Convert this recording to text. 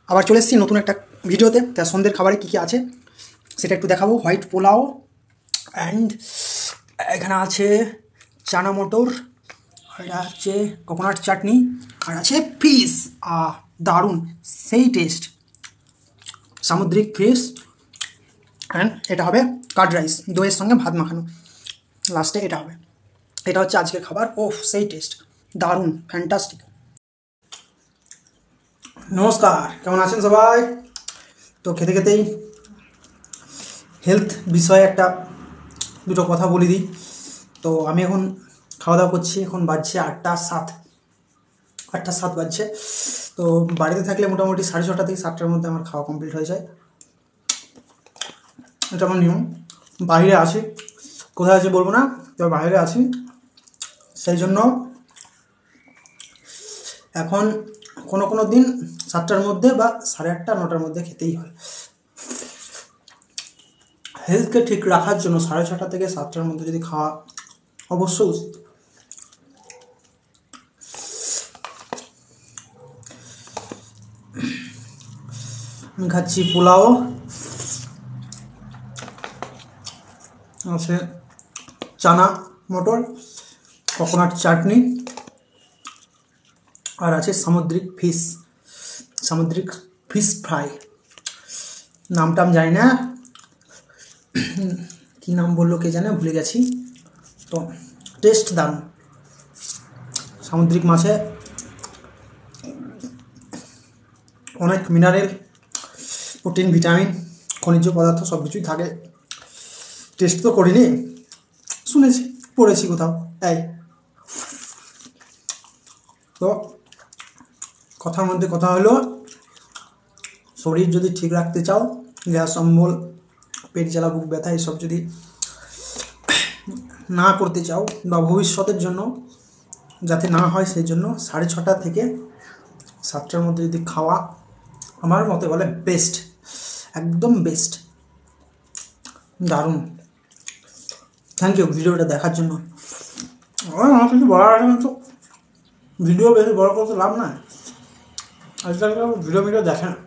আবার চলে এসেছি নতুন একটা ভিডিওতে। তা সন্ধ্যের খাবারে কী কী আছে সেটা একটু দেখাবো। হোয়াইট পোলাও অ্যান্ড এখানে আছে চানা মটর, এটা হচ্ছে কোকোনাট চাটনি, আর আছে ফিশ। দারুণ, সেই টেস্ট, সামুদ্রিক ফিশ। অ্যান্ড এটা হবে কার্ড রাইস, দইয়ের সঙ্গে ভাত মাখানো, লাস্টে এটা হবে। এটা হচ্ছে আজকের খাবার। ওফ, সেই টেস্ট, দারুণ, ফ্যান্টাস্টিক। নমস্কার, কেমন আছেন সবাই? তো খেতে খেতেই হেলথ বিষয়ে দুটো কথা বলে দিই। তো আমি এখন খাওয়া দাওয়া করছি, এখন বাজছে 8টা 7 বাজছে। তো বাড়িতে থাকলে মোটামুটি 6:30 থেকে 7টার মধ্যে আমার খাওয়া কমপ্লিট হয়ে যায়, এটা আমার নিয়ম। বাইরে আছি, কোথায় আছে বলবো না, তো বাইরে আছি, সেই জন্য এখন কোনো দিন 7টার মধ্যে বা 8:30 9টার মধ্যে খেতেই হয়। হেলথকে ঠিক রাখার জন্য 6:30 থেকে 7টার মধ্যে যদি খাওয়া অবশ্যই উচিত। আমি খাচ্ছি পোলাও, আছে চানা মটর, কোকোনাট চাটনি, আর আছে সামুদ্রিক ফিশ ফ্রাই। নামটা আমি জানি না, কী নাম বললো কে জানে, ভুলে গেছি। তো টেস্ট দারুণ। সামুদ্রিক মাছে অনেক মিনারেল, প্রোটিন, ভিটামিন, খনিজ পদার্থ সব কিছুই থাকে। টেস্ট তো করিনি, শুনেছি, পড়েছি কোথাও। তো কথার মধ্যে কথা হলো, শরীর যদি ঠিক রাখতে চাও, গ্যাস অম্বল, পেট জ্বালা, বুক ব্যথা এসব যদি না করতে চাও, বা ভবিষ্যতের জন্য যাতে না হয়, সেই জন্য 6:30 থেকে 7টার মধ্যে যদি খাওয়া, আমার মতে বলে বেস্ট, একদম বেস্ট, দারুণ। থ্যাংক ইউ ভিডিওটা দেখার জন্য। আমার কিছু বলার আছে না, তো ভিডিও বেশি বড় করতে লাভ নাই, আজকাল ভিডিও দেখে না।